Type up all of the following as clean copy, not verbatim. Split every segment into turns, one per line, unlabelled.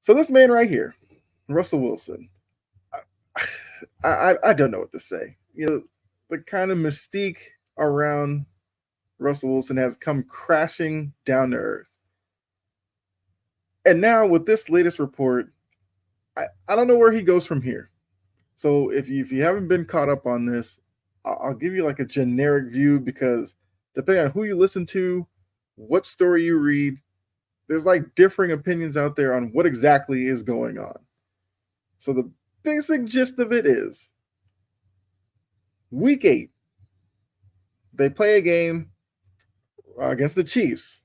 So this man right here, Russell Wilson, I don't know what to say. The kind of mystique around Russell Wilson has come crashing down to earth. And now with this latest report, I don't know where he goes from here. So if you haven't been caught up on this, I'll give you like a generic view because depending on who you listen to, what story you read, there's like differing opinions out there on what exactly is going on. So the basic gist of it is week 8, they play a game against the Chiefs.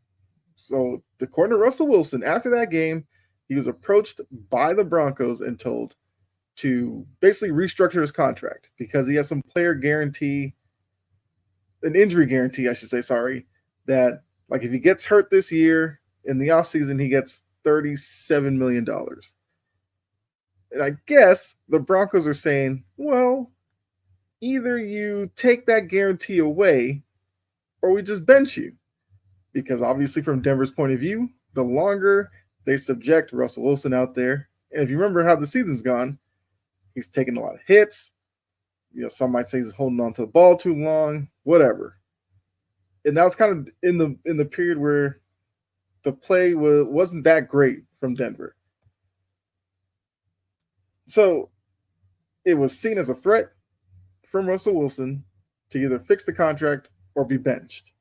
So, according to Russell Wilson, after that game, he was approached by the Broncos and told to basically restructure his contract because he has some player guarantee, an injury guarantee, I should say, sorry, that like if he gets hurt this year in the offseason, he gets $37 million. And I guess the Broncos are saying, well, either you take that guarantee away or we just bench you. Because obviously, from Denver's point of view, the longer they subject Russell Wilson out there, and if you remember how the season's gone, he's taking a lot of hits. Some might say he's holding on to the ball too long, whatever. And that was kind of in the period where the play wasn't that great from Denver. So it was seen as a threat from Russell Wilson to either fix the contract or be benched.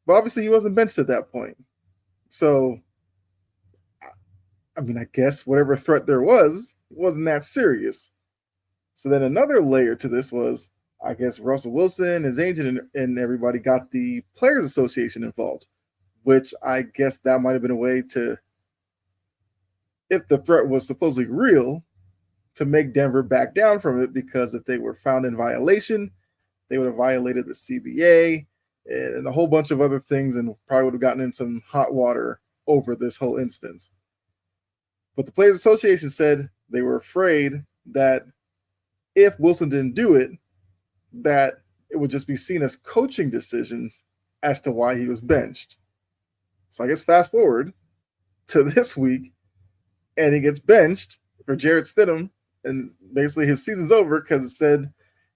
But obviously, he wasn't benched at that point. So, I mean, I guess whatever threat there wasn't that serious. So then another layer to this was, I guess Russell Wilson, his agent, and everybody got the Players Association involved, which I guess that might have been a way to, if the threat was supposedly real, to make Denver back down from it because if they were found in violation, they would have violated the CBA and a whole bunch of other things and probably would have gotten in some hot water over this whole instance. But the Players Association said they were afraid that if Wilson didn't do it, that it would just be seen as coaching decisions as to why he was benched. So I guess fast forward to this week, and he gets benched for Jarrett Stidham, and basically his season's over because it said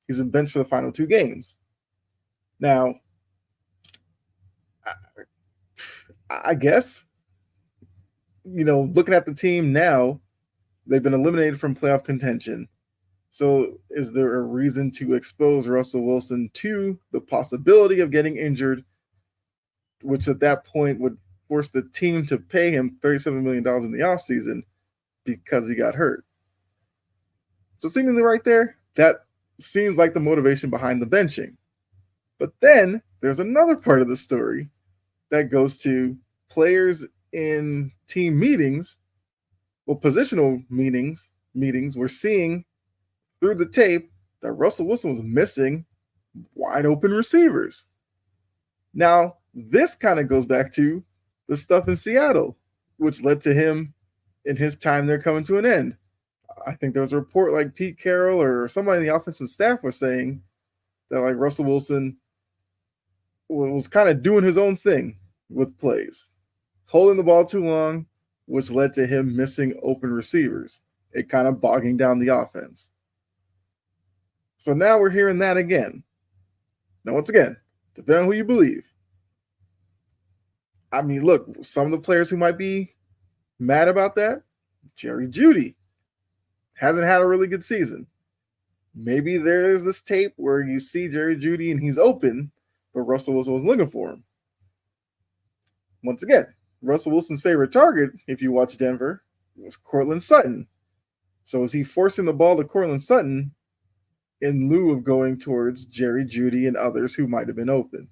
he's been benched for the final 2 games. Now, I guess, looking at the team now, they've been eliminated from playoff contention. So is there a reason to expose Russell Wilson to the possibility of getting injured, which at that point would force the team to pay him $37 million in the offseason because he got hurt? So seemingly right there, that seems like the motivation behind the benching. But then there's another part of the story that goes to players in team meetings, positional meetings were seeing through the tape that Russell Wilson was missing wide open receivers. Now, this kind of goes back to the stuff in Seattle, which led to him in his time there coming to an end. I think there was a report like Pete Carroll or somebody in the offensive staff was saying that like Russell Wilson was kind of doing his own thing with plays, holding the ball too long, which led to him missing open receivers, it kind of bogging down the offense. So now we're hearing that again. Now, once again, depending on who you believe. I mean, look, some of the players who might be mad about that, Jerry Jeudy hasn't had a really good season. Maybe there's this tape where you see Jerry Jeudy and he's open, but Russell Wilson was looking for him. Once again, Russell Wilson's favorite target, if you watch Denver, was Courtland Sutton. So is he forcing the ball to Courtland Sutton in lieu of going towards Jerry Jeudy and others who might have been open?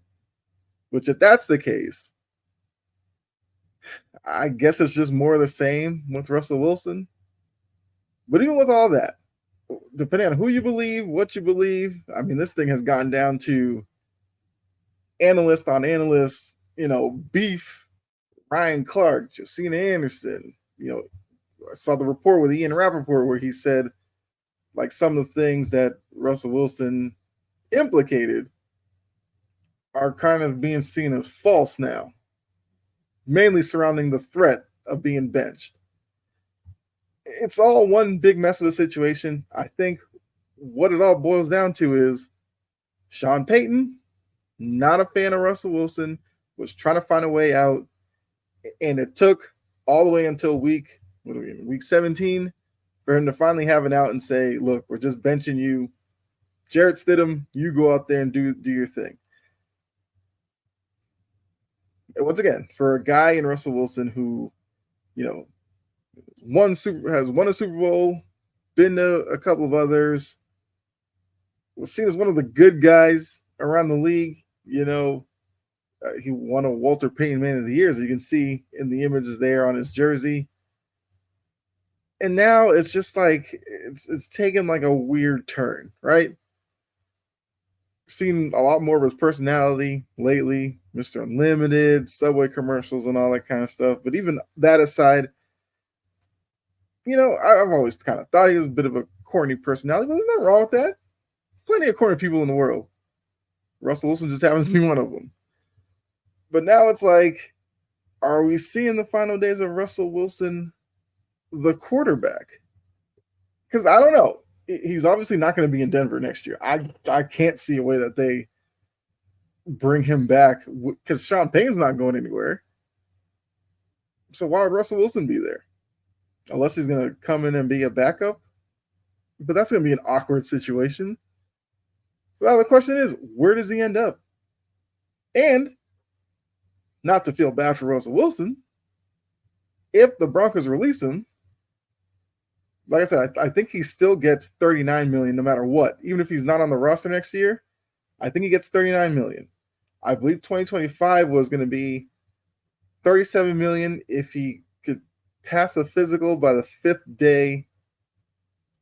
Which, if that's the case, I guess it's just more of the same with Russell Wilson. But even with all that, depending on who you believe, what you believe, I mean, this thing has gotten down to analyst on analyst, beef. Ryan Clark, Josina Anderson, I saw the report with Ian Rappaport where he said like some of the things that Russell Wilson implicated are kind of being seen as false now, mainly surrounding the threat of being benched. It's all one big mess of a situation. I think what it all boils down to is Sean Payton, not a fan of Russell Wilson, was trying to find a way out, and it took all the way until week 17 for him to finally have an out and say, "Look, we're just benching you, Jarrett Stidham. You go out there and do your thing." And once again, for a guy in Russell Wilson who, has won a Super Bowl, been to a couple of others, was seen as one of the good guys around the league. He won a Walter Payton Man of the Year, as you can see in the images there on his jersey. And now it's just like it's taken like a weird turn, right? Seen a lot more of his personality lately, Mr. Unlimited, Subway commercials, and all that kind of stuff. But even that aside, I've always kind of thought he was a bit of a corny personality, but there's nothing wrong with that. Plenty of corny people in the world. Russell Wilson just happens to be one of them. But now it's like, are we seeing the final days of Russell Wilson, the quarterback? Because I don't know. He's obviously not going to be in Denver next year. I can't see a way that they bring him back because Sean Payton's not going anywhere. So why would Russell Wilson be there? Unless he's going to come in and be a backup. But that's going to be an awkward situation. So now the question is, where does he end up? And not to feel bad for Russell Wilson, if the Broncos release him, like I said, I think he still gets $39 million no matter what. Even if he's not on the roster next year, I think he gets $39 million. I believe 2025 was going to be $37 million if he could pass a physical by the 5th day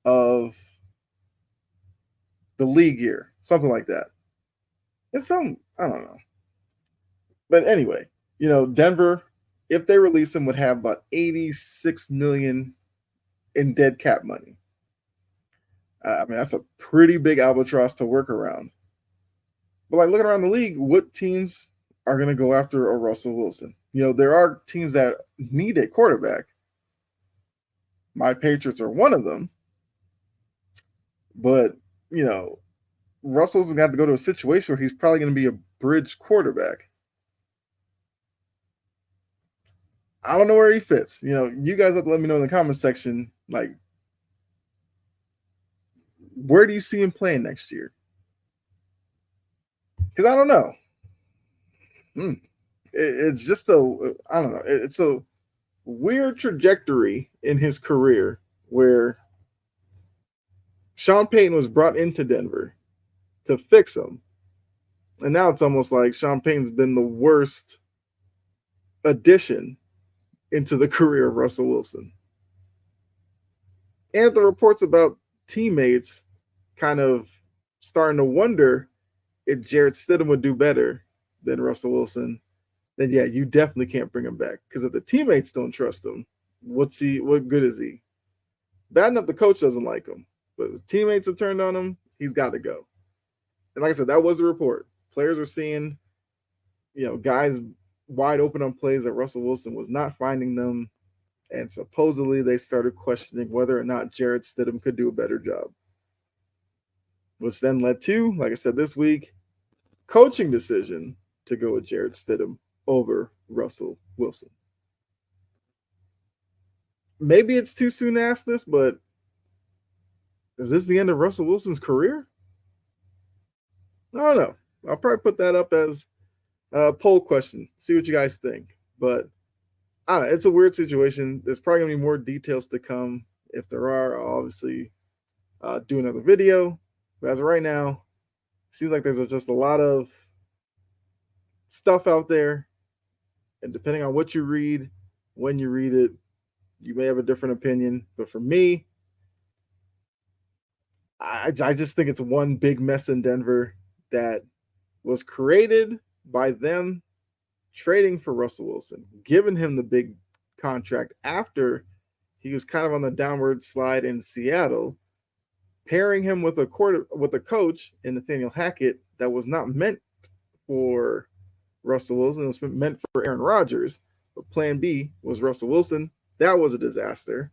of the league year, something like that. It's some, I don't know. But anyway, Denver, if they release him, would have about $86 million in dead cap money. That's a pretty big albatross to work around. But like looking around the league, what teams are going to go after a Russell Wilson? There are teams that need a quarterback. My Patriots are one of them. But, Russell's going to have to go to a situation where he's probably going to be a bridge quarterback. I don't know where he fits. You guys have to let me know in the comment section, like, where do you see him playing next year? Because I don't know. It's just I don't know. It's a weird trajectory in his career where Sean Payton was brought into Denver to fix him. And now it's almost like Sean Payton's been the worst addition into the career of Russell Wilson. And the reports about teammates kind of starting to wonder if Jarrett Stidham would do better than Russell Wilson, then yeah, you definitely can't bring him back. Because if the teammates don't trust him, what good is he? Bad enough the coach doesn't like him, but if teammates have turned on him, he's got to go. And like I said, that was the report. Players were seeing, guys wide open on plays that Russell Wilson was not finding them. And supposedly they started questioning whether or not Jarrett Stidham could do a better job. Which then led to, like I said this week, coaching decision to go with Jarrett Stidham over Russell Wilson. Maybe it's too soon to ask this, but is this the end of Russell Wilson's career? I don't know. I'll probably put that up as a poll question. See what you guys think. But I don't know. It's a weird situation. There's probably going to be more details to come. If there are, I'll obviously do another video. But as of right now, it seems like there's just a lot of stuff out there. And depending on what you read, when you read it, you may have a different opinion. But for me, I just think it's one big mess in Denver that was created by them trading for Russell Wilson, giving him the big contract after he was kind of on the downward slide in Seattle, pairing him with a coach in Nathaniel Hackett that was not meant for Russell Wilson. It was meant for Aaron Rodgers. But plan B was Russell Wilson. That was a disaster.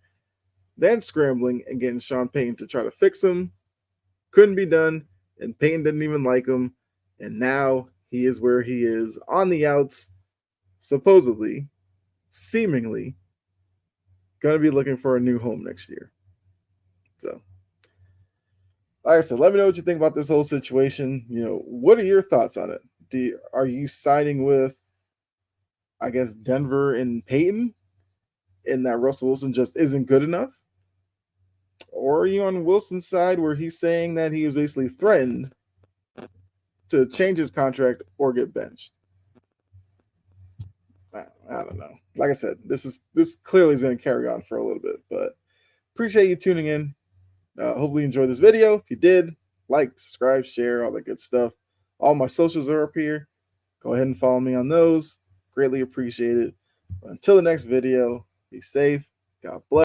Then scrambling and getting Sean Payton to try to fix him. Couldn't be done, and Payton didn't even like him. And now he is where he is on the outs, supposedly, seemingly, going to be looking for a new home next year. So, like I said, let me know what you think about this whole situation. What are your thoughts on it? Are you siding with, I guess, Denver and Payton, in that Russell Wilson just isn't good enough? Or are you on Wilson's side where he's saying that he was basically threatened to change his contract or get benched? I don't know. Like I said, this clearly is going to carry on for a little bit, but appreciate you tuning in. Hopefully you enjoyed this video. If you did, like, subscribe, share, all that good stuff. All my socials are up here. Go ahead and follow me on those. Greatly appreciate it. Until the next video, be safe. God bless.